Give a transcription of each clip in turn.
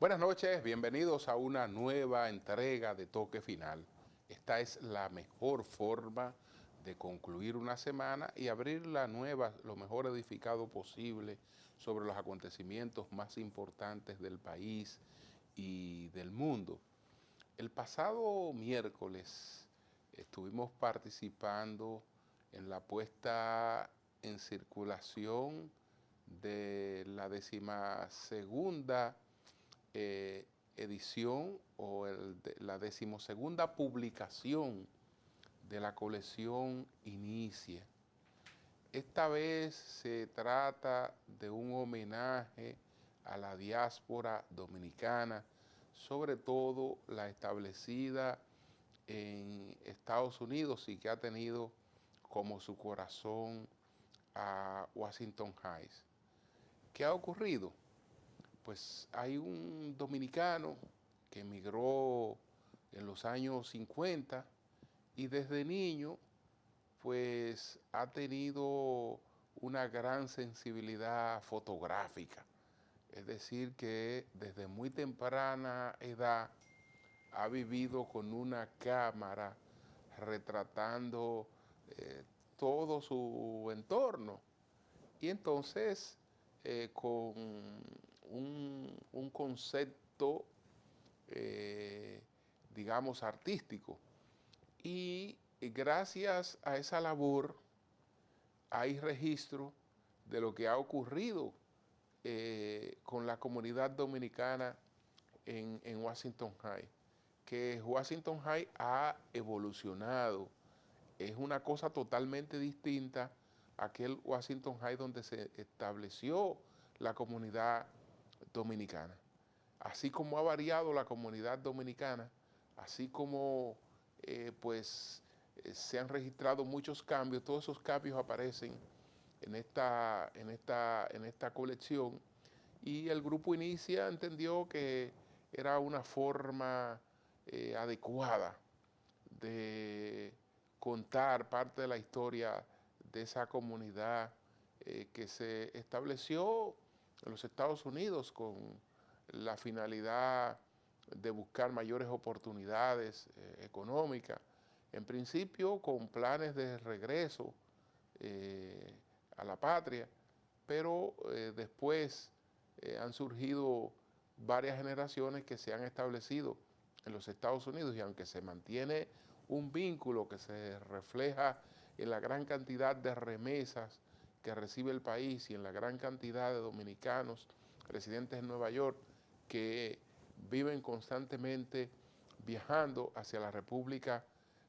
Buenas noches, bienvenidos a una nueva entrega de Toque Final. Esta es la mejor forma de concluir una semana y abrir la nueva, lo mejor edificado posible sobre los acontecimientos más importantes del país y del mundo. El pasado miércoles estuvimos participando en la puesta en circulación de la 12ª edición o la 12ª publicación de la colección Inicia. Esta vez se trata de un homenaje a la diáspora dominicana, sobre todo la establecida en Estados Unidos y que ha tenido como su corazón a Washington Heights. ¿Qué ha ocurrido? Pues hay un dominicano que emigró en los años 50 y desde niño pues ha tenido una gran sensibilidad fotográfica. Es decir, que desde muy temprana edad ha vivido con una cámara retratando todo su entorno. Y entonces, con un concepto, digamos, artístico. Y gracias a esa labor hay registro de lo que ha ocurrido con la comunidad dominicana en Washington Heights, que Washington Heights ha evolucionado. Es una cosa totalmente distinta a aquel Washington Heights donde se estableció la comunidad dominicana. Así como ha variado la comunidad dominicana, así como se han registrado muchos cambios, todos esos cambios aparecen en esta colección, y el grupo Inicia entendió que era una forma adecuada de contar parte de la historia de esa comunidad que se estableció en los Estados Unidos con la finalidad de buscar mayores oportunidades económicas, en principio con planes de regreso a la patria, pero después han surgido varias generaciones que se han establecido en los Estados Unidos, y aunque se mantiene un vínculo que se refleja en la gran cantidad de remesas que recibe el país y en la gran cantidad de dominicanos residentes en Nueva York que viven constantemente viajando hacia la República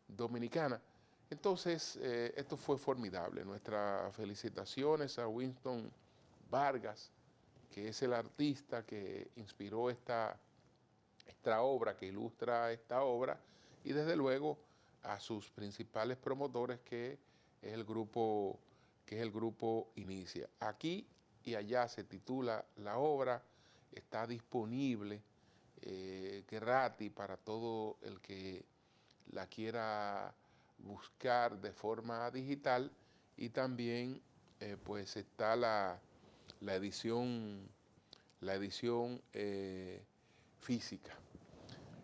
Dominicana. Entonces, esto fue formidable. Nuestras felicitaciones a Winston Vargas, que es el artista que inspiró esta obra, que ilustra esta obra, y desde luego a sus principales promotores, que es el grupo Inicia. Aquí y allá se titula la obra, está disponible gratis para todo el que la quiera buscar de forma digital, y también pues está la edición física.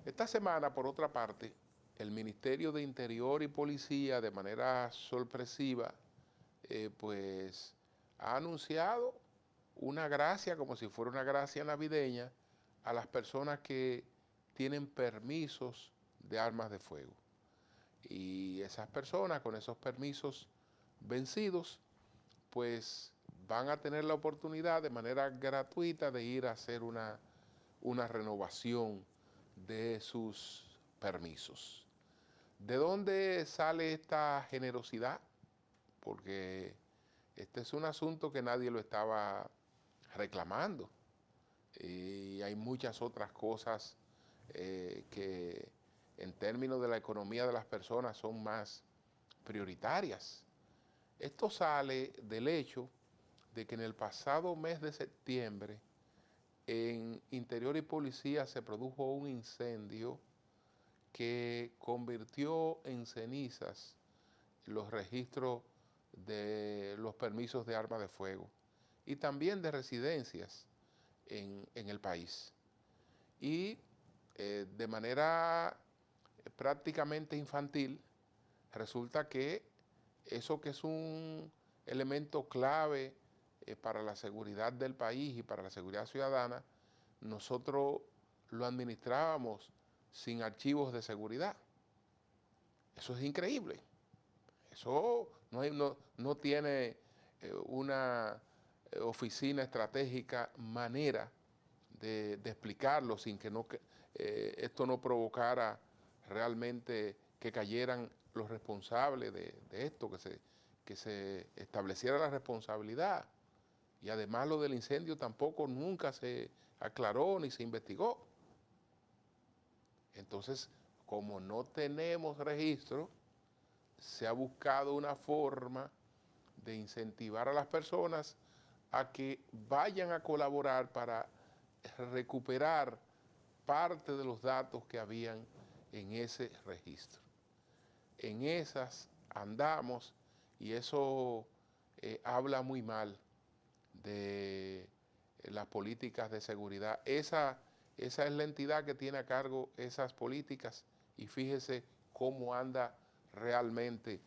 Esta semana, por otra parte, el Ministerio de Interior y Policía, de manera sorpresiva, pues ha anunciado una gracia, como si fuera una gracia navideña, a las personas que tienen permisos de armas de fuego. Y esas personas con esos permisos vencidos, pues van a tener la oportunidad de manera gratuita de ir a hacer una renovación de sus permisos. ¿De dónde sale esta generosidad? Porque este es un asunto que nadie lo estaba reclamando. Y hay muchas otras cosas que en términos de la economía de las personas son más prioritarias. Esto sale del hecho de que en el pasado mes de septiembre en Interior y Policía se produjo un incendio que convirtió en cenizas los registros de los permisos de arma de fuego y también de residencias en el país. y de manera prácticamente infantil resulta que eso que es un elemento clave para la seguridad del país y para la seguridad ciudadana, nosotros lo administrábamos sin archivos de seguridad. Eso es increíble. Eso no tiene una oficina estratégica manera de explicarlo sin que esto no provocara realmente que cayeran los responsables de esto, que se estableciera la responsabilidad. Y además lo del incendio tampoco nunca se aclaró ni se investigó. Entonces, como no tenemos registro, se ha buscado una forma de incentivar a las personas a que vayan a colaborar para recuperar parte de los datos que habían en ese registro. En esas andamos y eso habla muy mal de las políticas de seguridad. Esa es la entidad que tiene a cargo esas políticas y fíjese cómo anda realmente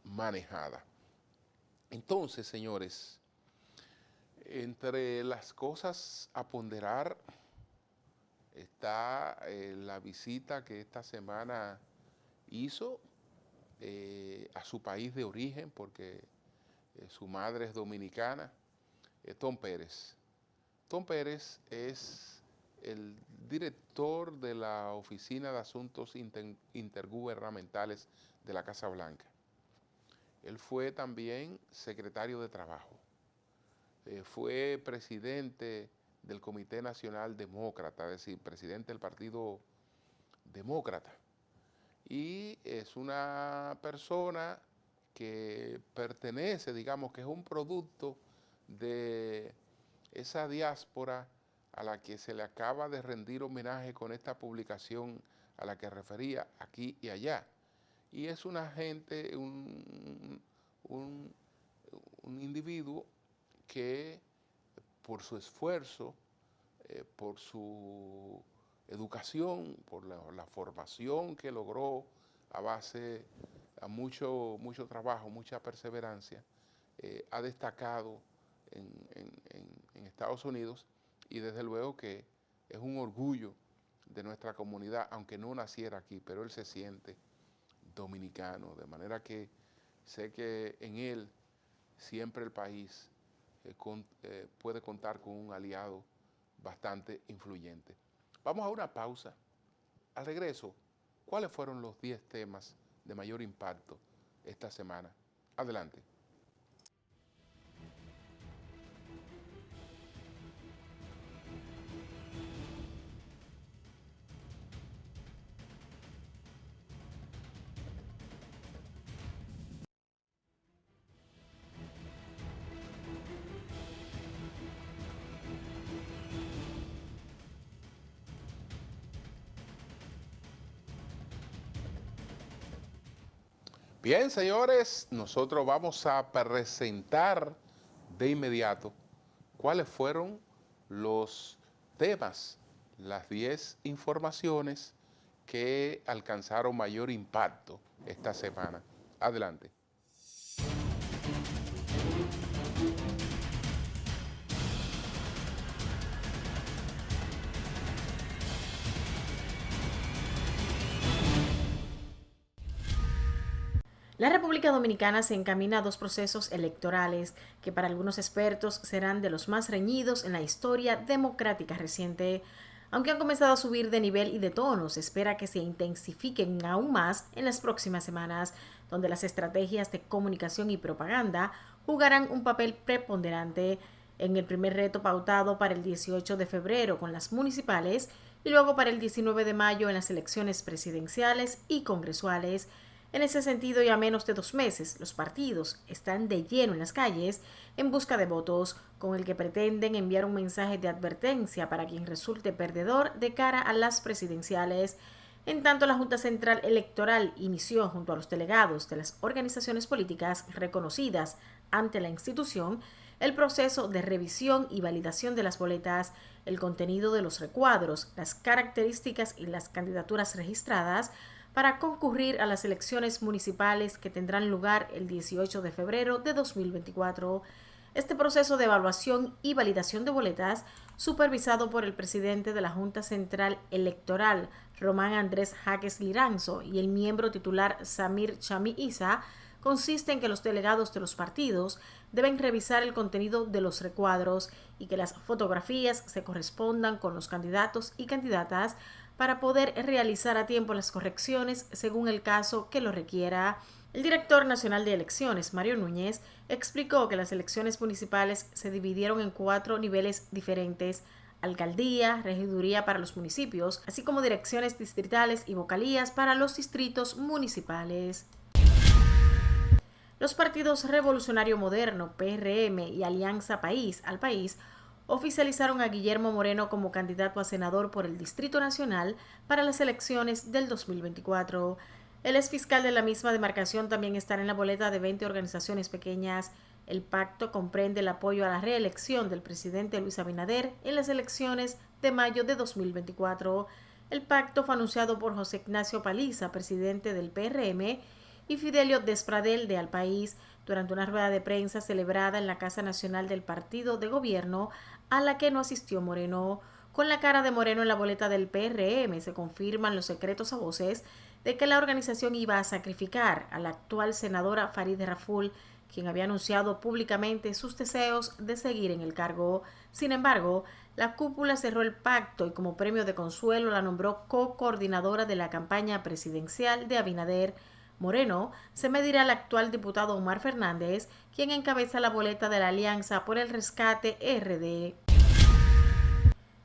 manejada. Entonces, señores, entre las cosas a ponderar está la visita que esta semana hizo a su país de origen, porque su madre es dominicana, Tom Pérez. Tom Pérez es el director de la Oficina de Asuntos Intergubernamentales de la Casa Blanca. Él fue también secretario de Trabajo. Fue presidente del Comité Nacional Demócrata, es decir, presidente del Partido Demócrata. Y es una persona que pertenece, digamos, que es un producto de esa diáspora a la que se le acaba de rendir homenaje con esta publicación a la que refería aquí y allá. Y es una gente, un individuo que por su esfuerzo, por su educación, por la formación que logró a base a mucho trabajo, mucha perseverancia, ha destacado en Estados Unidos y desde luego que es un orgullo de nuestra comunidad, aunque no naciera aquí, pero él se siente dominicano, de manera que sé que en él siempre el país puede contar con un aliado bastante influyente. Vamos a una pausa. Al regreso, ¿cuáles fueron los 10 temas de mayor impacto esta semana? Adelante. Bien, señores, nosotros vamos a presentar de inmediato cuáles fueron los temas, las 10 informaciones que alcanzaron mayor impacto esta semana. Adelante. La República Dominicana se encamina a dos procesos electorales que para algunos expertos serán de los más reñidos en la historia democrática reciente. Aunque han comenzado a subir de nivel y de tono, se espera que se intensifiquen aún más en las próximas semanas, donde las estrategias de comunicación y propaganda jugarán un papel preponderante. En el primer reto pautado para el 18 de febrero con las municipales y luego para el 19 de mayo en las elecciones presidenciales y congresuales. En ese sentido, y a menos de 2 meses, los partidos están de lleno en las calles en busca de votos, con el que pretenden enviar un mensaje de advertencia para quien resulte perdedor de cara a las presidenciales. En tanto, la Junta Central Electoral inició junto a los delegados de las organizaciones políticas reconocidas ante la institución el proceso de revisión y validación de las boletas, el contenido de los recuadros, las características y las candidaturas registradas para concurrir a las elecciones municipales que tendrán lugar el 18 de febrero de 2024. Este proceso de evaluación y validación de boletas, supervisado por el presidente de la Junta Central Electoral, Román Andrés Jaques Liranzo, y el miembro titular Samir Chami Isa, consiste en que los delegados de los partidos deben revisar el contenido de los recuadros y que las fotografías se correspondan con los candidatos y candidatas para poder realizar a tiempo las correcciones según el caso que lo requiera. El director nacional de elecciones, Mario Núñez, explicó que las elecciones municipales se dividieron en 4 niveles diferentes: alcaldía, regiduría para los municipios, así como direcciones distritales y vocalías para los distritos municipales. Los partidos Revolucionario Moderno, PRM y Alianza País al País oficializaron a Guillermo Moreno como candidato a senador por el Distrito Nacional para las elecciones del 2024. El exfiscal de la misma demarcación también estará en la boleta de 20 organizaciones pequeñas. El pacto comprende el apoyo a la reelección del presidente Luis Abinader en las elecciones de mayo de 2024. El pacto fue anunciado por José Ignacio Paliza, presidente del PRM, y Fidelio Despradel de Al País durante una rueda de prensa celebrada en la Casa Nacional del Partido de Gobierno, a la que no asistió Moreno. Con la cara de Moreno en la boleta del PRM se confirman los secretos a voces de que la organización iba a sacrificar a la actual senadora Farideh Raful, quien había anunciado públicamente sus deseos de seguir en el cargo. Sin embargo, la cúpula cerró el pacto y como premio de consuelo la nombró co-coordinadora de la campaña presidencial de Abinader. Moreno se medirá al actual diputado Omar Fernández, quien encabeza la boleta de la Alianza por el Rescate RD.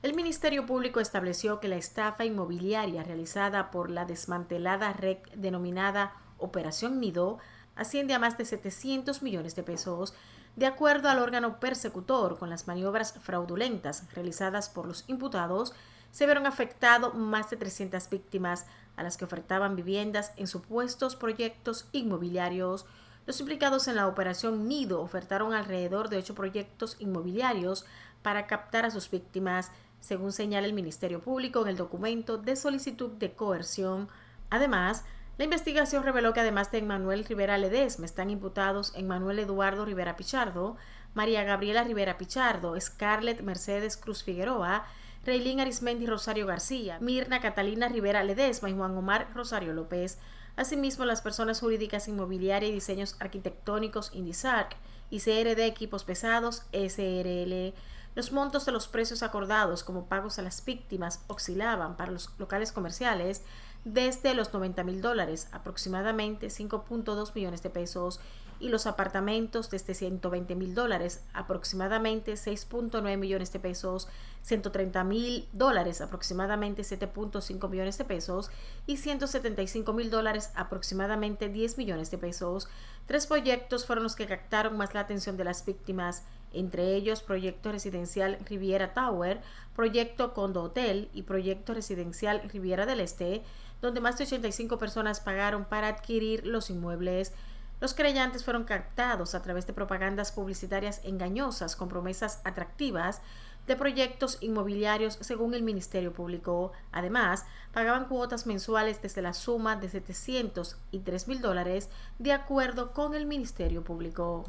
El Ministerio Público estableció que la estafa inmobiliaria realizada por la desmantelada red denominada Operación Nido asciende a más de 700 millones de pesos. De acuerdo al órgano persecutor, con las maniobras fraudulentas realizadas por los imputados, se vieron afectados más de 300 víctimas a las que ofertaban viviendas en supuestos proyectos inmobiliarios. Los implicados en la operación Nido ofertaron alrededor de 8 proyectos inmobiliarios para captar a sus víctimas, según señala el Ministerio Público en el documento de solicitud de coerción. Además, la investigación reveló que además de Emmanuel Rivera Ledesma están imputados Emmanuel Eduardo Rivera Pichardo, María Gabriela Rivera Pichardo, Scarlett Mercedes Cruz Figueroa, Reilín Arismendi Rosario García, Mirna Catalina Rivera Ledesma y Juan Omar Rosario López. Asimismo, las personas jurídicas Inmobiliaria y Diseños Arquitectónicos Indisarc y CRD Equipos Pesados SRL. Los montos de los precios acordados como pagos a las víctimas oscilaban para los locales comerciales desde los $90,000, aproximadamente 5.2 millones de pesos, y los apartamentos desde $120,000, aproximadamente 6.9 millones de pesos, $130,000, aproximadamente 7.5 millones de pesos, y $175,000, aproximadamente 10 millones de pesos. 3 proyectos fueron los que captaron más la atención de las víctimas, entre ellos Proyecto Residencial Riviera Tower, Proyecto Condo Hotel y Proyecto Residencial Riviera del Este, donde más de 85 personas pagaron para adquirir los inmuebles. Los creyentes fueron captados a través de propagandas publicitarias engañosas con promesas atractivas de proyectos inmobiliarios, según el Ministerio Público. Además, pagaban cuotas mensuales desde la suma de $700 y $3,000, de acuerdo con el Ministerio Público.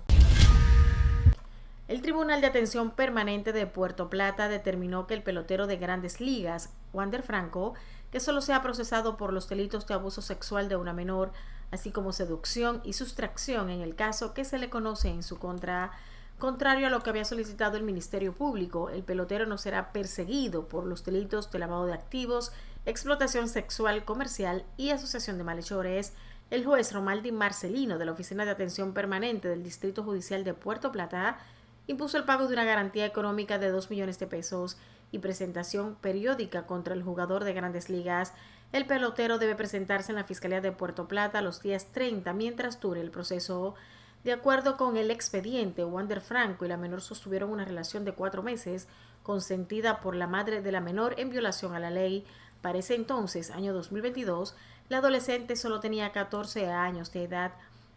El Tribunal de Atención Permanente de Puerto Plata determinó que el pelotero de Grandes Ligas, Wander Franco, que solo sea procesado por los delitos de abuso sexual de una menor, así como seducción y sustracción en el caso que se le conoce en su contra. Contrario a lo que había solicitado el Ministerio Público, el pelotero no será perseguido por los delitos de lavado de activos, explotación sexual comercial y asociación de malhechores. El juez Romaldi Marcelino, de la Oficina de Atención Permanente del Distrito Judicial de Puerto Plata, impuso el pago de una garantía económica de 2 millones de pesos y presentación periódica contra el jugador de Grandes Ligas. El pelotero debe presentarse en la Fiscalía de Puerto Plata los días 30 mientras dure el proceso. De acuerdo con el expediente, Wander Franco y la menor sostuvieron una relación de 4 meses, consentida por la madre de la menor en violación a la ley. Para ese entonces, año 2022, la adolescente solo tenía 14 años de edad.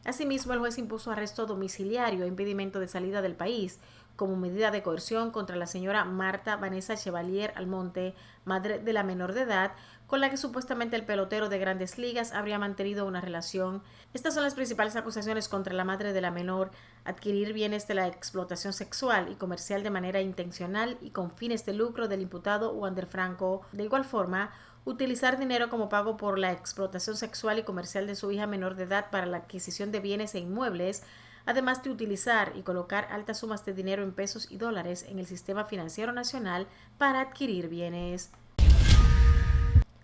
Asimismo, el juez impuso arresto domiciliario e impedimento de salida del país como medida de coerción contra la señora Marta Vanessa Chevalier Almonte, madre de la menor de edad, con la que supuestamente el pelotero de Grandes Ligas habría mantenido una relación. Estas son las principales acusaciones contra la madre de la menor: adquirir bienes de la explotación sexual y comercial de manera intencional y con fines de lucro del imputado Wander Franco. De igual forma, utilizar dinero como pago por la explotación sexual y comercial de su hija menor de edad para la adquisición de bienes e inmuebles, además de utilizar y colocar altas sumas de dinero en pesos y dólares en el sistema financiero nacional para adquirir bienes.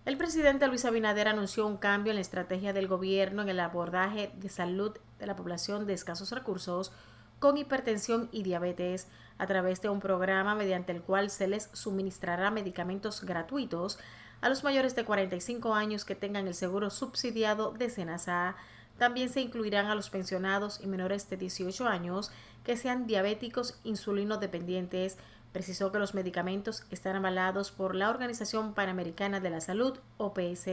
El presidente Luis Abinader anunció un cambio en la estrategia del gobierno en el abordaje de salud de la población de escasos recursos con hipertensión y diabetes a través de un programa mediante el cual se les suministrará medicamentos gratuitos a los mayores de 45 años que tengan el seguro subsidiado de SENASA. También se incluirán a los pensionados y menores de 18 años que sean diabéticos insulinodependientes. Precisó que los medicamentos están avalados por la Organización Panamericana de la Salud, OPS.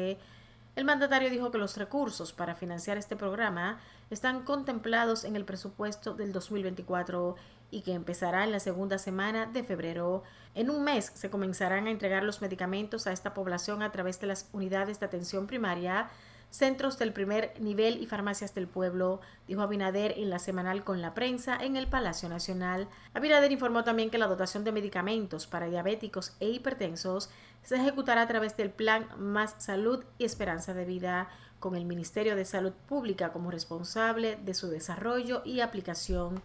El mandatario dijo que los recursos para financiar este programa están contemplados en el presupuesto del 2024 y que empezará en la segunda semana de febrero. En un mes se comenzarán a entregar los medicamentos a esta población a través de las unidades de atención primaria, centros del primer nivel y farmacias del pueblo, dijo Abinader en la semanal Con la Prensa en el Palacio Nacional. Abinader informó también que la dotación de medicamentos para diabéticos e hipertensos se ejecutará a través del Plan Más Salud y Esperanza de Vida, con el Ministerio de Salud Pública como responsable de su desarrollo y aplicación.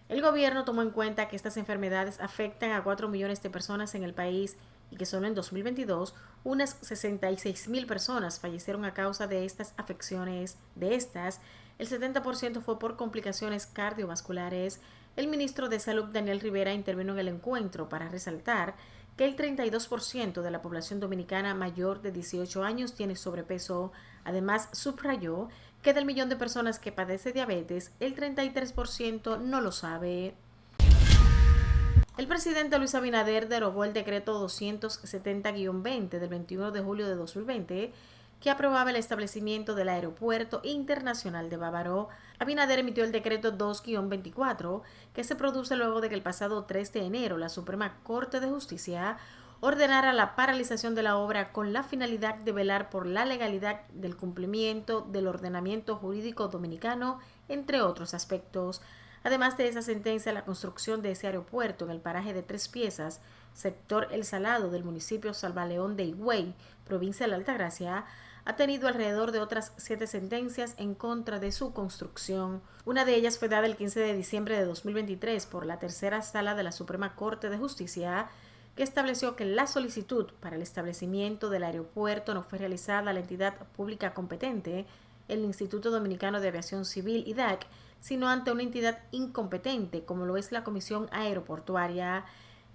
El gobierno tomó en cuenta que estas enfermedades afectan a 4 millones de personas en el país y que solo en 2022 unas 66,000 personas fallecieron a causa de estas afecciones. De estas, el 70% fue por complicaciones cardiovasculares. El ministro de Salud, Daniel Rivera, intervino en el encuentro para resaltar que el 32% de la población dominicana mayor de 18 años tiene sobrepeso. Además, subrayó que del millón de personas que padece diabetes, el 33% no lo sabe. El presidente Luis Abinader derogó el decreto 270-20 del 21 de julio de 2020 que aprobaba el establecimiento del Aeropuerto Internacional de Bávaro. Abinader emitió el decreto 2-24 que se produce luego de que el pasado 3 de enero la Suprema Corte de Justicia ordenara la paralización de la obra con la finalidad de velar por la legalidad del cumplimiento del ordenamiento jurídico dominicano, entre otros aspectos. Además de esa sentencia, la construcción de ese aeropuerto en el paraje de Tres Piezas, sector El Salado del municipio Salvaleón de Higüey, provincia de la Altagracia, ha tenido alrededor de otras 7 sentencias en contra de su construcción. Una de ellas fue dada el 15 de diciembre de 2023 por la tercera sala de la Suprema Corte de Justicia, que estableció que la solicitud para el establecimiento del aeropuerto no fue realizada a la entidad pública competente, el Instituto Dominicano de Aviación Civil, IDAC, sino ante una entidad incompetente, como lo es la Comisión Aeroportuaria.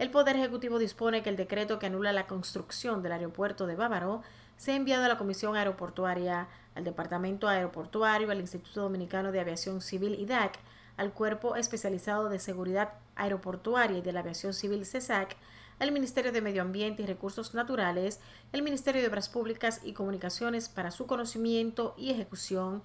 El Poder Ejecutivo dispone que el decreto que anula la construcción del aeropuerto de Bávaro sea enviado a la Comisión Aeroportuaria, al Departamento Aeroportuario, al Instituto Dominicano de Aviación Civil, IDAC, al Cuerpo Especializado de Seguridad Aeroportuaria y de la Aviación Civil, CESAC, al Ministerio de Medio Ambiente y Recursos Naturales, el Ministerio de Obras Públicas y Comunicaciones para su conocimiento y ejecución.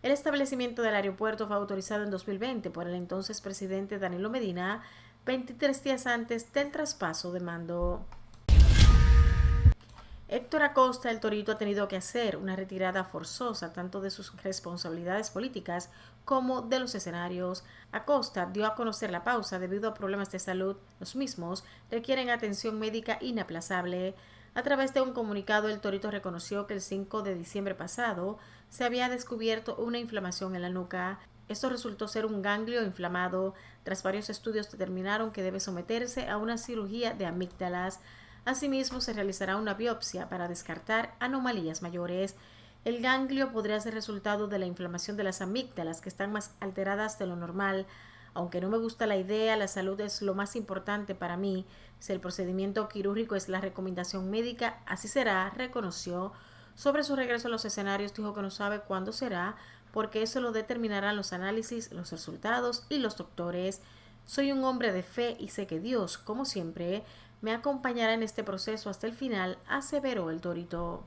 El establecimiento del aeropuerto fue autorizado en 2020 por el entonces presidente Danilo Medina, 23 días antes del traspaso de mando. Héctor Acosta, el Torito, ha tenido que hacer una retirada forzosa tanto de sus responsabilidades políticas como de los escenarios. Acosta dio a conocer la pausa debido a problemas de salud. Los mismos requieren atención médica inaplazable. A través de un comunicado, el Torito reconoció que el 5 de diciembre pasado se había descubierto una inflamación en la nuca. Esto resultó ser un ganglio inflamado. Tras varios estudios determinaron que debe someterse a una cirugía de amígdalas. Asimismo, se realizará una biopsia para descartar anomalías mayores. El ganglio podría ser resultado de la inflamación de las amígdalas, que están más alteradas de lo normal. Aunque no me gusta la idea, la salud es lo más importante para mí. Si el procedimiento quirúrgico es la recomendación médica, así será, reconoció. Sobre su regreso a los escenarios, dijo que no sabe cuándo será, porque eso lo determinarán los análisis, los resultados y los doctores. Soy un hombre de fe y sé que Dios, como siempre, me acompañará en este proceso hasta el final, aseveró el Torito.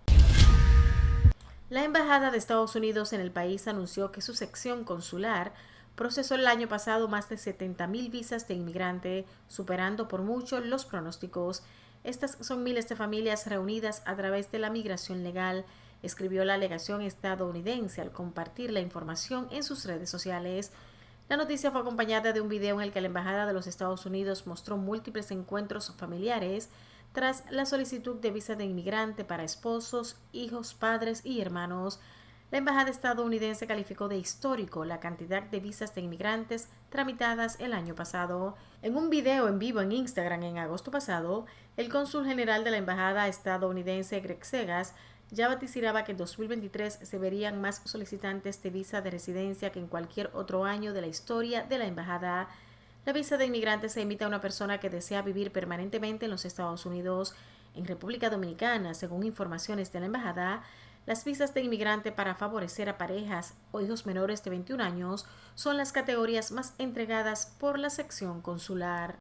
La Embajada de Estados Unidos en el país anunció que su sección consular procesó el año pasado más de 70.000 visas de inmigrante, superando por mucho los pronósticos. Estas son miles de familias reunidas a través de la migración legal, escribió la legación estadounidense al compartir la información en sus redes sociales. La noticia fue acompañada de un video en el que la Embajada de los Estados Unidos mostró múltiples encuentros familiares tras la solicitud de visa de inmigrante para esposos, hijos, padres y hermanos. La embajada estadounidense calificó de histórico la cantidad de visas de inmigrantes tramitadas el año pasado. En un video en vivo en Instagram en agosto pasado, el cónsul general de la embajada estadounidense Greg Segas ya vaticinaba que en 2023 se verían más solicitantes de visa de residencia que en cualquier otro año de la historia de la embajada. La visa de inmigrante se emite a una persona que desea vivir permanentemente en los Estados Unidos. En República Dominicana, según informaciones de la embajada, las visas de inmigrante para favorecer a parejas o hijos menores de 21 años son las categorías más entregadas por la sección consular.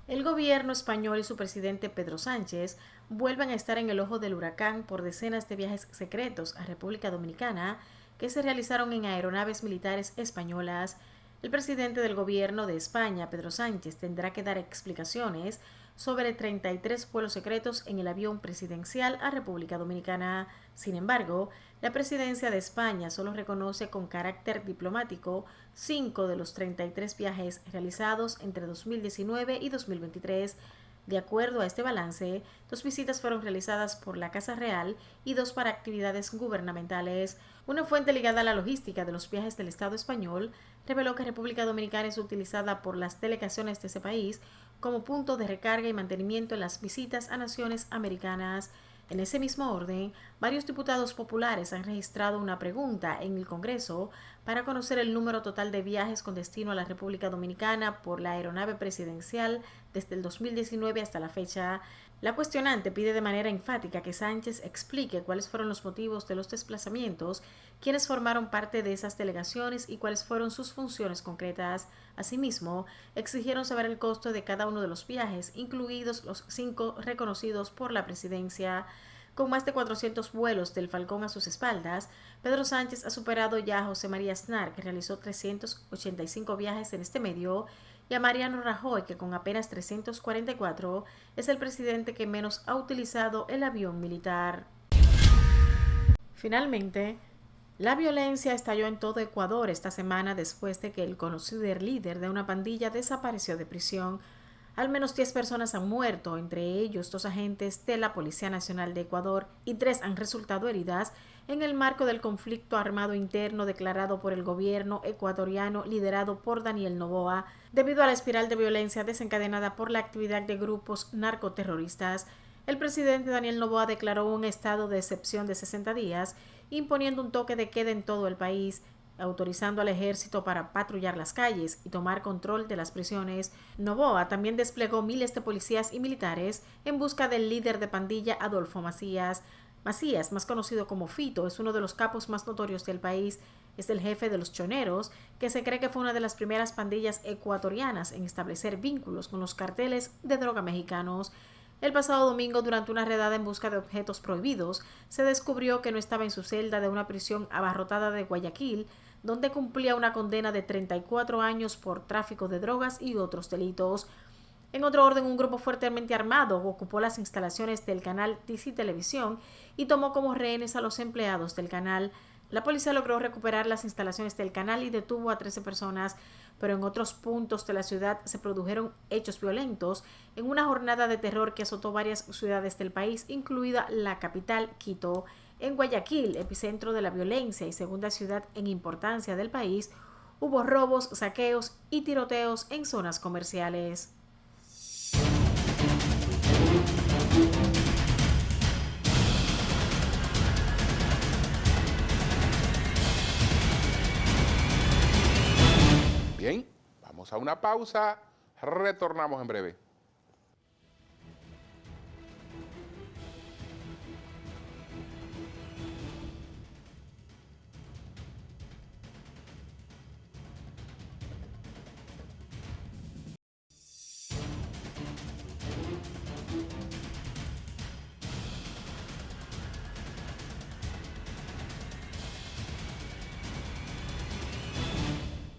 El gobierno español y su presidente Pedro Sánchez vuelven a estar en el ojo del huracán por decenas de viajes secretos a República Dominicana que se realizaron en aeronaves militares españolas. El presidente del gobierno de España, Pedro Sánchez, tendrá que dar explicaciones sobre 33 vuelos secretos en el avión presidencial a República Dominicana. Sin embargo, la presidencia de España solo reconoce con carácter diplomático 5 de los 33 viajes realizados entre 2019 y 2023. De acuerdo a este balance, 2 visitas fueron realizadas por la Casa Real y 2 para actividades gubernamentales. Una fuente ligada a la logística de los viajes del Estado español reveló que República Dominicana es utilizada por las delegaciones de ese país como punto de recarga y mantenimiento en las visitas a naciones americanas. En ese mismo orden, varios diputados populares han registrado una pregunta en el Congreso para conocer el número total de viajes con destino a la República Dominicana por la aeronave presidencial desde el 2019 hasta la fecha. La cuestionante pide de manera enfática que Sánchez explique cuáles fueron los motivos de los desplazamientos, quiénes formaron parte de esas delegaciones y cuáles fueron sus funciones concretas. Asimismo, exigieron saber el costo de cada uno de los viajes, incluidos los 5 reconocidos por la presidencia. Con más de 400 vuelos del Falcón a sus espaldas, Pedro Sánchez ha superado ya a José María Aznar, que realizó 385 viajes en este medio, y a Mariano Rajoy, que con apenas 344 es el presidente que menos ha utilizado el avión militar. Finalmente, la violencia estalló en todo Ecuador esta semana después de que el conocido líder de una pandilla desapareció de prisión. Al menos 10 personas han muerto, entre ellos 2 agentes de la Policía Nacional de Ecuador y 3 han resultado heridas en el marco del conflicto armado interno declarado por el gobierno ecuatoriano liderado por Daniel Noboa, debido a la espiral de violencia desencadenada por la actividad de grupos narcoterroristas. El presidente Daniel Noboa declaró un estado de excepción de 60 días, imponiendo un toque de queda en todo el país, autorizando al ejército para patrullar las calles y tomar control de las prisiones. Noboa también desplegó miles de policías y militares en busca del líder de pandilla Adolfo Macías. Macías, más conocido como Fito, es uno de los capos más notorios del país. Es el jefe de los Choneros, que se cree que fue una de las primeras pandillas ecuatorianas en establecer vínculos con los carteles de droga mexicanos. El pasado domingo, durante una redada en busca de objetos prohibidos, se descubrió que no estaba en su celda de una prisión abarrotada de Guayaquil, donde cumplía una condena de 34 años por tráfico de drogas y otros delitos. En otro orden, un grupo fuertemente armado ocupó las instalaciones del canal TC Televisión y tomó como rehenes a los empleados del canal. La policía logró recuperar las instalaciones del canal y detuvo a 13 personas, pero en otros puntos de la ciudad se produjeron hechos violentos en una jornada de terror que azotó varias ciudades del país, incluida la capital, Quito. En Guayaquil, epicentro de la violencia y segunda ciudad en importancia del país, hubo robos, saqueos y tiroteos en zonas comerciales. Bien, vamos a una pausa, retornamos en breve.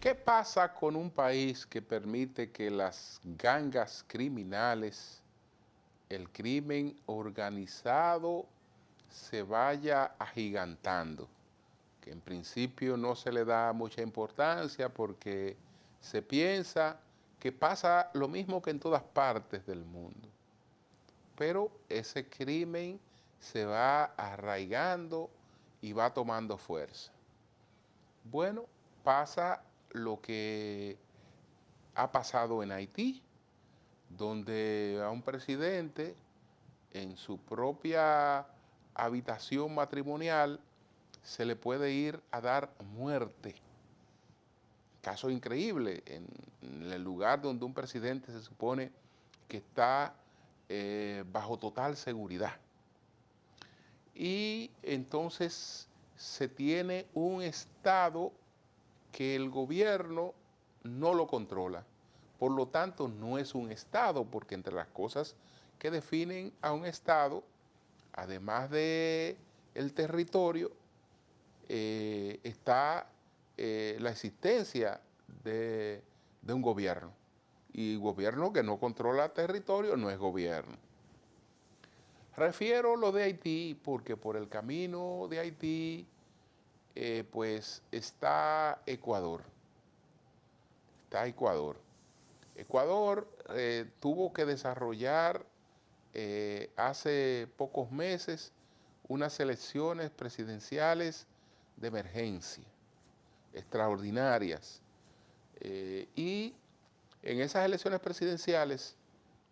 ¿Qué pasa con un país que permite que las gangas criminales, el crimen organizado, se vaya agigantando? Que en principio no se le da mucha importancia porque se piensa que pasa lo mismo que en todas partes del mundo. Pero ese crimen se va arraigando y va tomando fuerza. Bueno, pasa lo que ha pasado en Haití, donde a un presidente en su propia habitación matrimonial se le puede ir a dar muerte. Caso increíble, en el lugar donde un presidente se supone que está bajo total seguridad. Y entonces se tiene un Estado que el gobierno no lo controla. Por lo tanto, no es un Estado, porque entre las cosas que definen a un Estado, además de el territorio, está la existencia de un gobierno. Y gobierno que no controla territorio no es gobierno. Refiero lo de Haití porque por el camino de Haití pues está Ecuador. Está Ecuador. Ecuador tuvo que desarrollar hace pocos meses unas elecciones presidenciales de emergencia, extraordinarias. Y en esas elecciones presidenciales,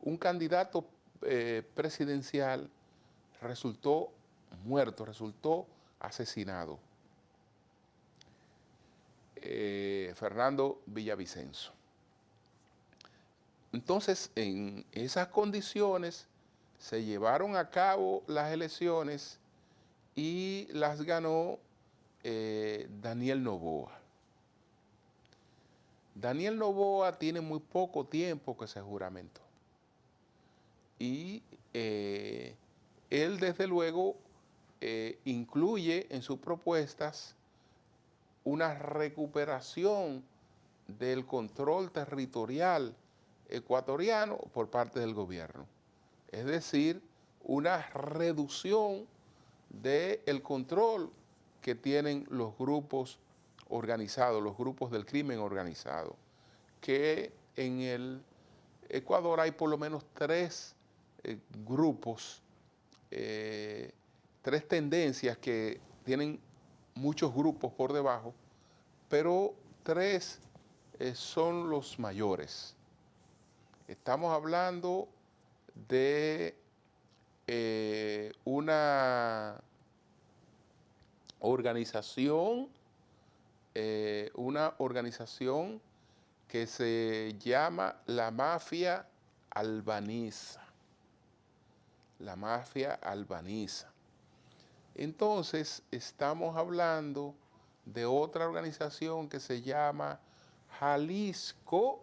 un candidato presidencial resultó muerto, resultó asesinado. Fernando Villavicencio. Entonces, en esas condiciones se llevaron a cabo las elecciones y las ganó Daniel Noboa. Daniel Noboa tiene muy poco tiempo que se juramentó. Y él, desde luego, incluye en sus propuestas una recuperación del control territorial ecuatoriano por parte del gobierno. Es decir, una reducción del control que tienen los grupos organizados, los grupos del crimen organizado, que en el Ecuador hay por lo menos tres grupos, tres tendencias que tienen muchos grupos por debajo, pero tres son los mayores. Estamos hablando de una organización que se llama la mafia albaniza. La mafia albaniza. Entonces, estamos hablando de otra organización que se llama Jalisco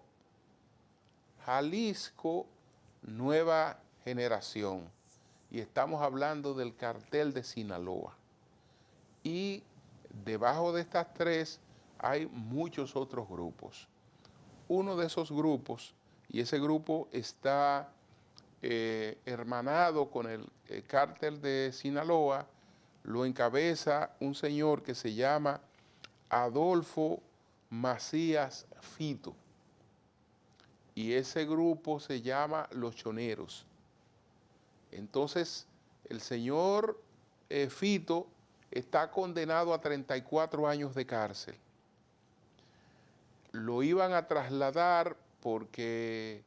Nueva Generación. Y estamos hablando del cartel de Sinaloa. Y debajo de estas tres hay muchos otros grupos. Uno de esos grupos, y ese grupo está hermanado con el cártel de Sinaloa, lo encabeza un señor que se llama Adolfo Macías Fito. Y ese grupo se llama Los Choneros. Entonces, el señor Fito está condenado a 34 años de cárcel. Lo iban a trasladar porque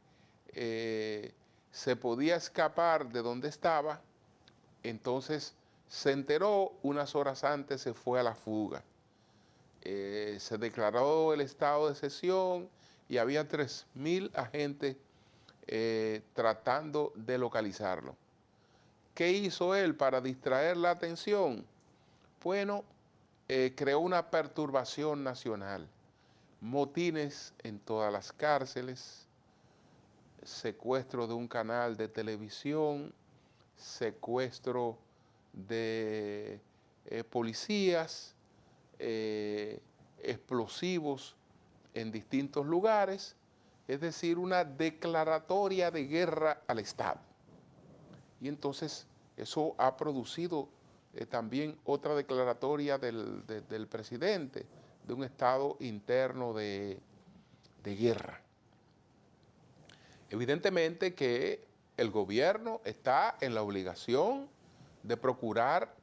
se podía escapar de donde estaba, entonces se enteró unas horas antes, se fue a la fuga. Se declaró el estado de excepción y había 3.000 agentes tratando de localizarlo. ¿Qué hizo él para distraer la atención? Bueno, creó una perturbación nacional, motines en todas las cárceles, secuestro de un canal de televisión, secuestro de policías, explosivos en distintos lugares, es decir, una declaratoria de guerra al Estado. Y entonces eso ha producido también otra declaratoria del presidente de un estado interno de guerra. Evidentemente que el gobierno está en la obligación de procurar,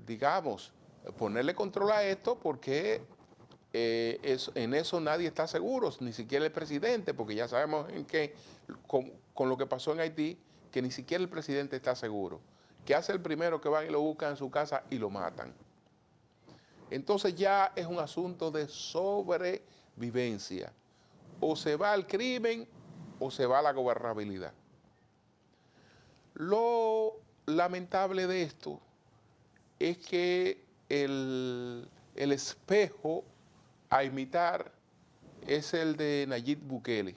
digamos, ponerle control a esto porque en eso nadie está seguro, ni siquiera el presidente, porque ya sabemos con lo que pasó en Haití, que ni siquiera el presidente está seguro. ¿Qué hace el primero? Que van y lo buscan en su casa y lo matan. Entonces ya es un asunto de sobrevivencia. O se va al crimen o se va a la gobernabilidad. Lo lamentable de esto es que el espejo a imitar es el de Nayib Bukele.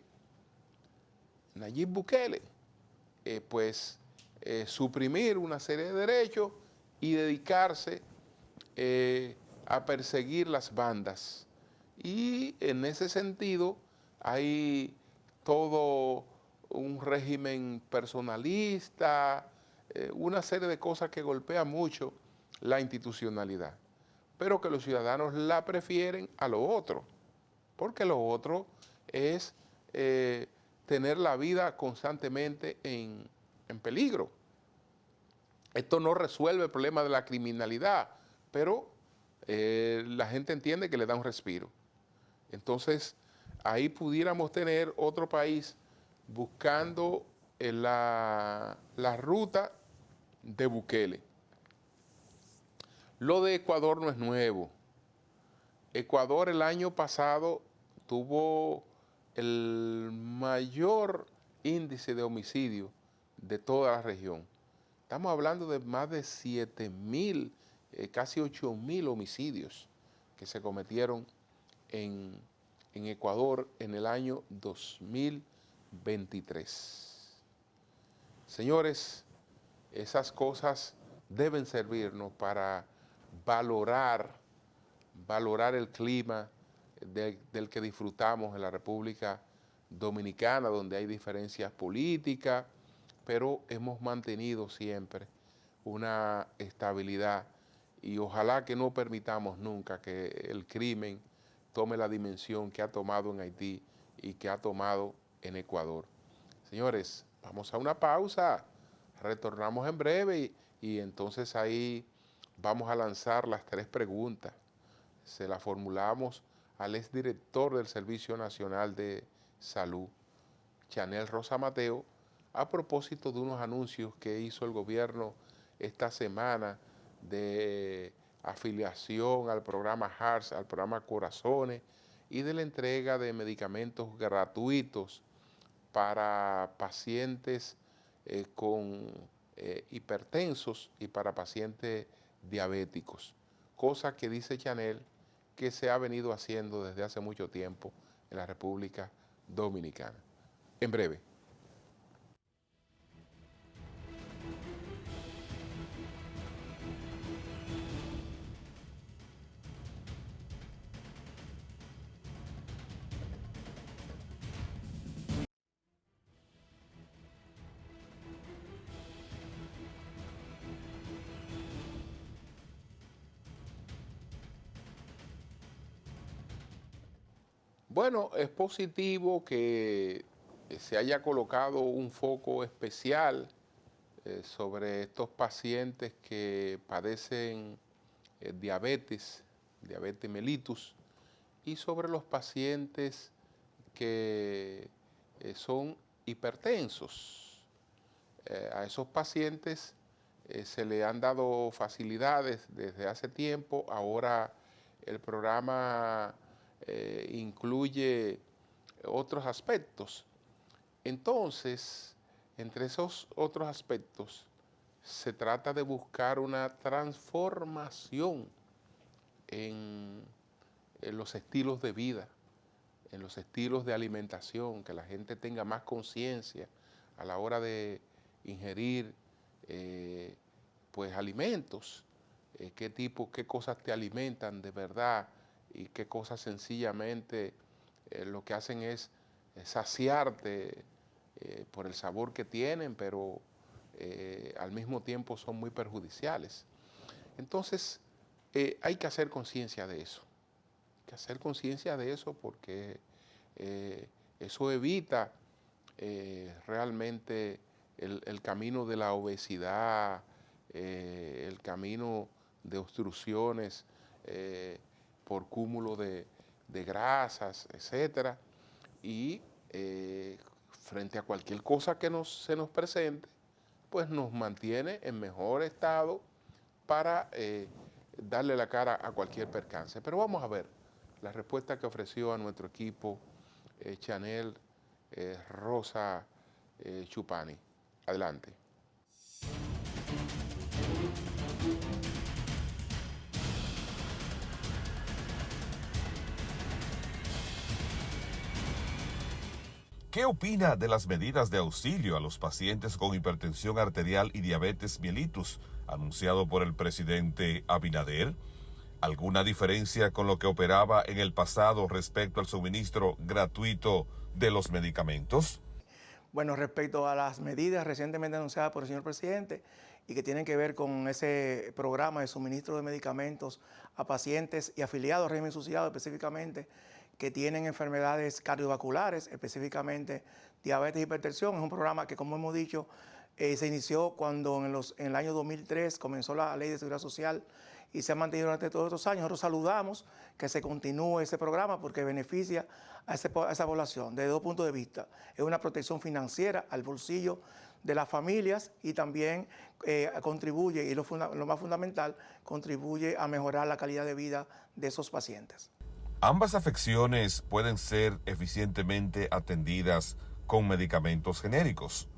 Nayib Bukele, suprimir una serie de derechos y dedicarse a perseguir las bandas. Y en ese sentido hay todo un régimen personalista, una serie de cosas que golpean mucho la institucionalidad, pero que los ciudadanos la prefieren a lo otro, porque lo otro es tener la vida constantemente en peligro. Esto no resuelve el problema de la criminalidad, pero la gente entiende que le da un respiro. Entonces, ahí pudiéramos tener otro país buscando la ruta de Bukele. Lo de Ecuador no es nuevo. Ecuador el año pasado tuvo el mayor índice de homicidio de toda la región. Estamos hablando de más de 7.000, casi 8.000 homicidios que se cometieron en Ecuador en el año 2023. Señores, esas cosas deben servirnos para valorar el clima del que disfrutamos en la República Dominicana, donde hay diferencias políticas, pero hemos mantenido siempre una estabilidad y ojalá que no permitamos nunca que el crimen tome la dimensión que ha tomado en Haití y que ha tomado en Ecuador. Señores, vamos a una pausa, retornamos en breve y entonces ahí vamos a lanzar las 3 preguntas. Se las formulamos al exdirector del Servicio Nacional de Salud, Chanel Rosa Mateo, a propósito de unos anuncios que hizo el gobierno esta semana de afiliación al programa HARS, al programa Corazones, y de la entrega de medicamentos gratuitos para pacientes con hipertensos y para pacientes diabéticos, cosa que dice Chanel que se ha venido haciendo desde hace mucho tiempo en la República Dominicana. En breve. Bueno, es positivo que se haya colocado un foco especial sobre estos pacientes que padecen diabetes mellitus, y sobre los pacientes que son hipertensos. A esos pacientes se le han dado facilidades desde hace tiempo. Ahora el programa incluye otros aspectos. Entonces, entre esos otros aspectos, se trata de buscar una transformación en los estilos de vida, en los estilos de alimentación, que la gente tenga más conciencia a la hora de ingerir alimentos, qué cosas te alimentan de verdad y qué cosas sencillamente lo que hacen es saciarte por el sabor que tienen, pero al mismo tiempo son muy perjudiciales. Entonces, hay que hacer conciencia de eso. Hay que hacer conciencia de eso porque eso evita realmente el camino de la obesidad, el camino de obstrucciones por cúmulo de grasas, etcétera. Y frente a cualquier cosa que se nos presente, pues nos mantiene en mejor estado para darle la cara a cualquier percance. Pero vamos a ver la respuesta que ofreció a nuestro equipo Chanel Rosa Chupani. Adelante. ¿Qué opina de las medidas de auxilio a los pacientes con hipertensión arterial y diabetes mellitus anunciado por el presidente Abinader? ¿Alguna diferencia con lo que operaba en el pasado respecto al suministro gratuito de los medicamentos? Bueno, respecto a las medidas recientemente anunciadas por el señor presidente y que tienen que ver con ese programa de suministro de medicamentos a pacientes y afiliados al régimen subsidiado específicamente que tienen enfermedades cardiovasculares, específicamente diabetes y hipertensión, es un programa que, como hemos dicho, se inició cuando en el año 2003 comenzó la Ley de Seguridad Social y se ha mantenido durante todos estos años. Nosotros saludamos que se continúe ese programa porque beneficia a esa población desde dos puntos de vista. Es una protección financiera al bolsillo de las familias y también contribuye, y lo más fundamental, contribuye a mejorar la calidad de vida de esos pacientes. Ambas afecciones pueden ser eficientemente atendidas con medicamentos genéricos.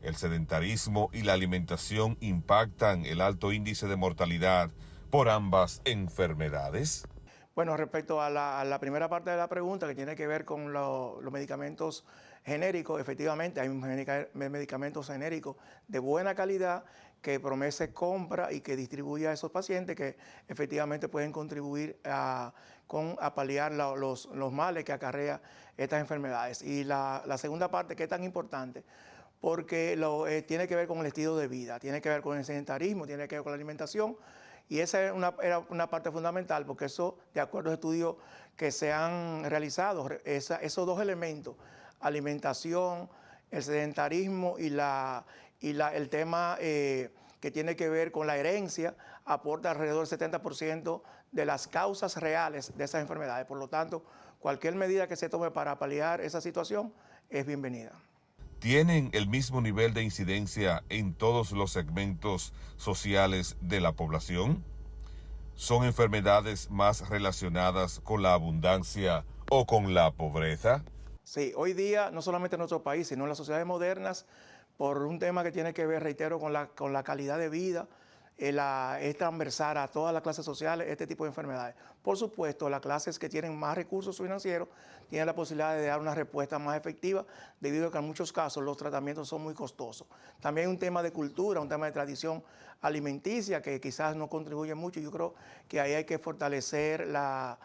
El sedentarismo y la alimentación impactan el alto índice de mortalidad por ambas enfermedades. Bueno, respecto a la primera parte de la pregunta que tiene que ver con los medicamentos genéricos, efectivamente hay medicamentos genéricos de buena calidad que Promese compra y que distribuye a esos pacientes que efectivamente pueden contribuir a paliar los males que acarrea estas enfermedades. Y la segunda parte que es tan importante, porque tiene que ver con el estilo de vida, tiene que ver con el sedentarismo, tiene que ver con la alimentación. Y esa era una parte fundamental, porque eso, de acuerdo a estudios que se han realizado, esos dos elementos, alimentación, el sedentarismo y el tema que tiene que ver con la herencia, aporta alrededor del 70% de las causas reales de esas enfermedades. Por lo tanto, cualquier medida que se tome para paliar esa situación es bienvenida. ¿Tienen el mismo nivel de incidencia en todos los segmentos sociales de la población? ¿Son enfermedades más relacionadas con la abundancia o con la pobreza? Sí, hoy día, no solamente en nuestro país, sino en las sociedades modernas, por un tema que tiene que ver, reitero, con la calidad de vida, es transversal a todas las clases sociales este tipo de enfermedades. Por supuesto, las clases que tienen más recursos financieros tienen la posibilidad de dar una respuesta más efectiva, debido a que en muchos casos los tratamientos son muy costosos. También un tema de cultura, un tema de tradición alimenticia que quizás no contribuye mucho. Yo creo que ahí hay que fortalecer la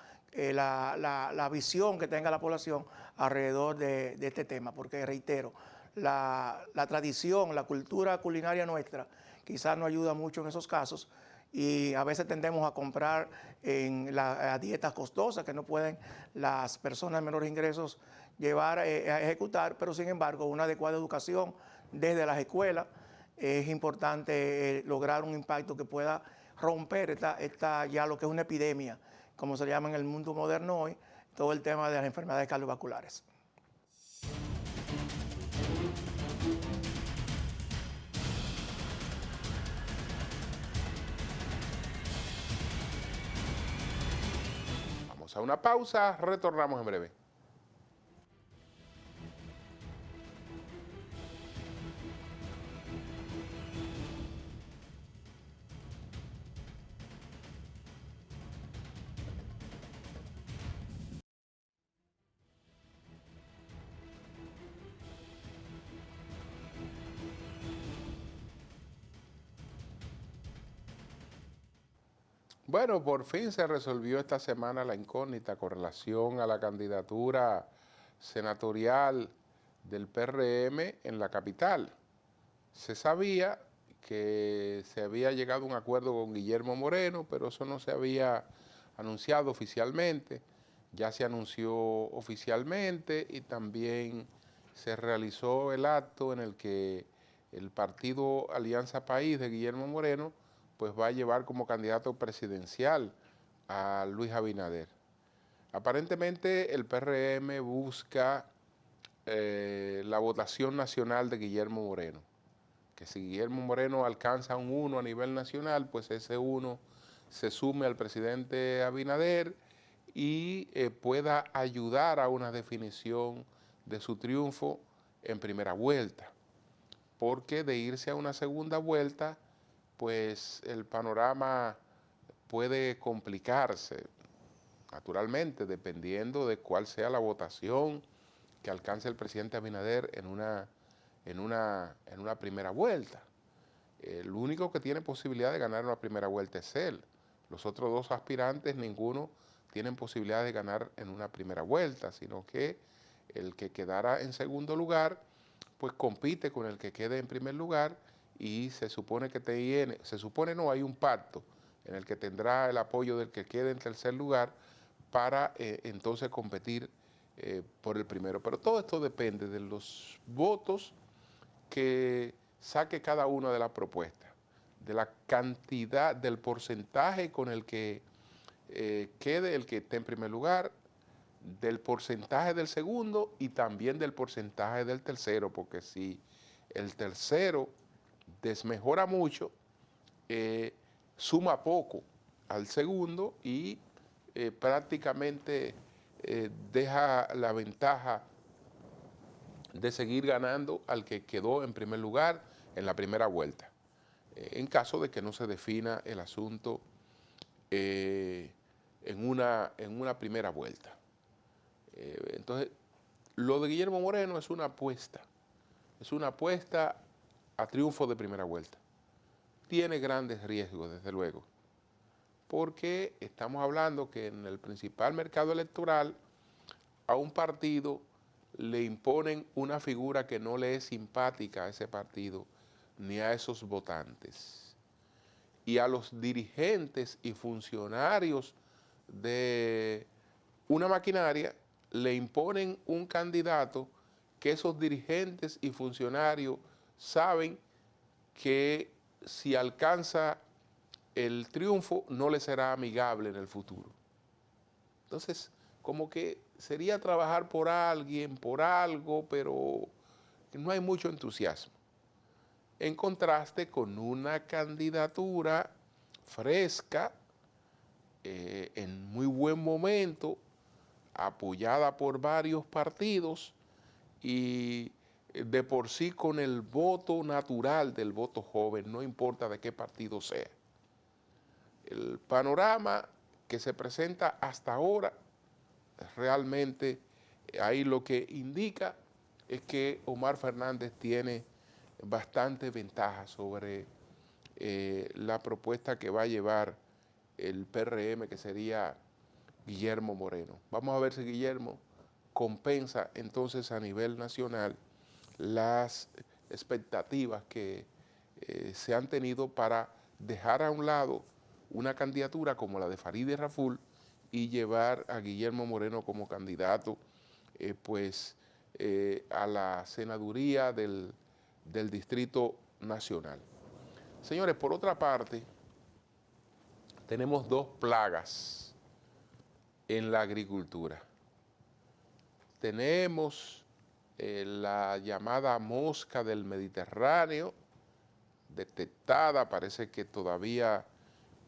visión que tenga la población alrededor de este tema, porque reitero, la tradición, la cultura culinaria nuestra quizás no ayuda mucho en esos casos y a veces tendemos a comprar en las dietas costosas que no pueden las personas de menores ingresos llevar a ejecutar, pero sin embargo una adecuada educación desde las escuelas es importante lograr un impacto que pueda romper ya lo que es una epidemia, como se llama en el mundo moderno hoy, todo el tema de las enfermedades cardiovasculares. Vamos a una pausa, retornamos en breve. Bueno, por fin se resolvió esta semana la incógnita con relación a la candidatura senatorial del PRM en la capital. Se sabía que se había llegado a un acuerdo con Guillermo Moreno, pero eso no se había anunciado oficialmente. Ya se anunció oficialmente y también se realizó el acto en el que el partido Alianza País de Guillermo Moreno pues va a llevar como candidato presidencial a Luis Abinader. Aparentemente el PRM busca la votación nacional de Guillermo Moreno, que si Guillermo Moreno alcanza un 1 a nivel nacional, pues ese 1 se sume al presidente Abinader y pueda ayudar a una definición de su triunfo en primera vuelta, porque de irse a una segunda vuelta, pues el panorama puede complicarse, naturalmente, dependiendo de cuál sea la votación que alcance el presidente Abinader en una primera vuelta. El único que tiene posibilidad de ganar una primera vuelta es él. Los otros dos aspirantes, ninguno tienen posibilidad de ganar en una primera vuelta, sino que el que quedara en segundo lugar, pues compite con el que quede en primer lugar y se supone que hay un pacto en el que tendrá el apoyo del que quede en tercer lugar para entonces competir por el primero. Pero todo esto depende de los votos que saque cada una de las propuestas, de la cantidad, del porcentaje con el que quede el que esté en primer lugar, del porcentaje del segundo y también del porcentaje del tercero, porque si el tercero desmejora mucho, suma poco al segundo y prácticamente deja la ventaja de seguir ganando al que quedó en primer lugar en la primera vuelta, en caso de que no se defina el asunto en una primera vuelta. Entonces, lo de Guillermo Moreno es una apuesta a triunfo de primera vuelta. Tiene grandes riesgos, desde luego, porque estamos hablando que en el principal mercado electoral a un partido le imponen una figura que no le es simpática a ese partido ni a esos votantes. Y a los dirigentes y funcionarios de una maquinaria le imponen un candidato que esos dirigentes y funcionarios saben que si alcanza el triunfo no le será amigable en el futuro. Entonces, como que sería trabajar por alguien, por algo, pero no hay mucho entusiasmo. En contraste con una candidatura fresca, en muy buen momento, apoyada por varios partidos y de por sí con el voto natural del voto joven, no importa de qué partido sea. El panorama que se presenta hasta ahora, realmente ahí lo que indica es que Omar Fernández tiene bastante ventaja sobre la propuesta que va a llevar el PRM, que sería Guillermo Moreno. Vamos a ver si Guillermo compensa entonces a nivel nacional las expectativas que se han tenido para dejar a un lado una candidatura como la de Farideh Raful y llevar a Guillermo Moreno como candidato a la senaduría del Distrito Nacional. Señores, por otra parte, tenemos dos plagas en la agricultura. Tenemos la llamada mosca del Mediterráneo, detectada, parece que todavía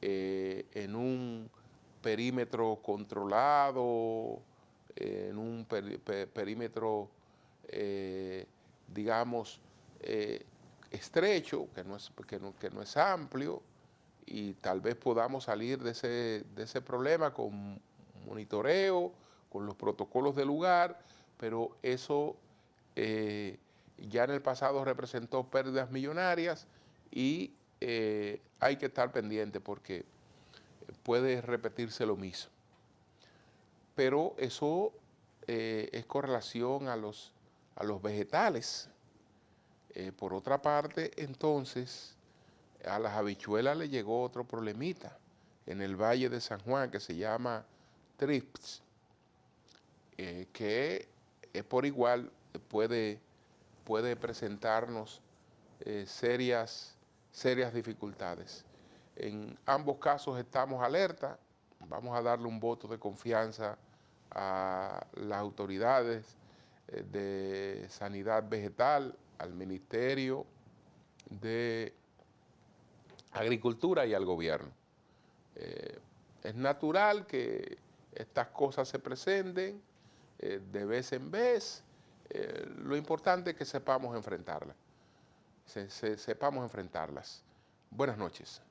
en un perímetro controlado, en un perímetro, digamos, estrecho, que no es amplio, y tal vez podamos salir de ese problema con monitoreo, con los protocolos del lugar, pero eso ya en el pasado representó pérdidas millonarias y hay que estar pendiente porque puede repetirse lo mismo. Pero eso es con relación a los vegetales. Por otra parte, entonces, a las habichuelas le llegó otro problemita en el Valle de San Juan que se llama Trips, que por igual puede presentarnos serias dificultades. En ambos casos estamos alerta, vamos a darle un voto de confianza a las autoridades de sanidad vegetal, al Ministerio de Agricultura y al gobierno. Es natural que estas cosas se presenten de vez en vez. Lo importante es que sepamos enfrentarlas. Sepamos enfrentarlas. Buenas noches.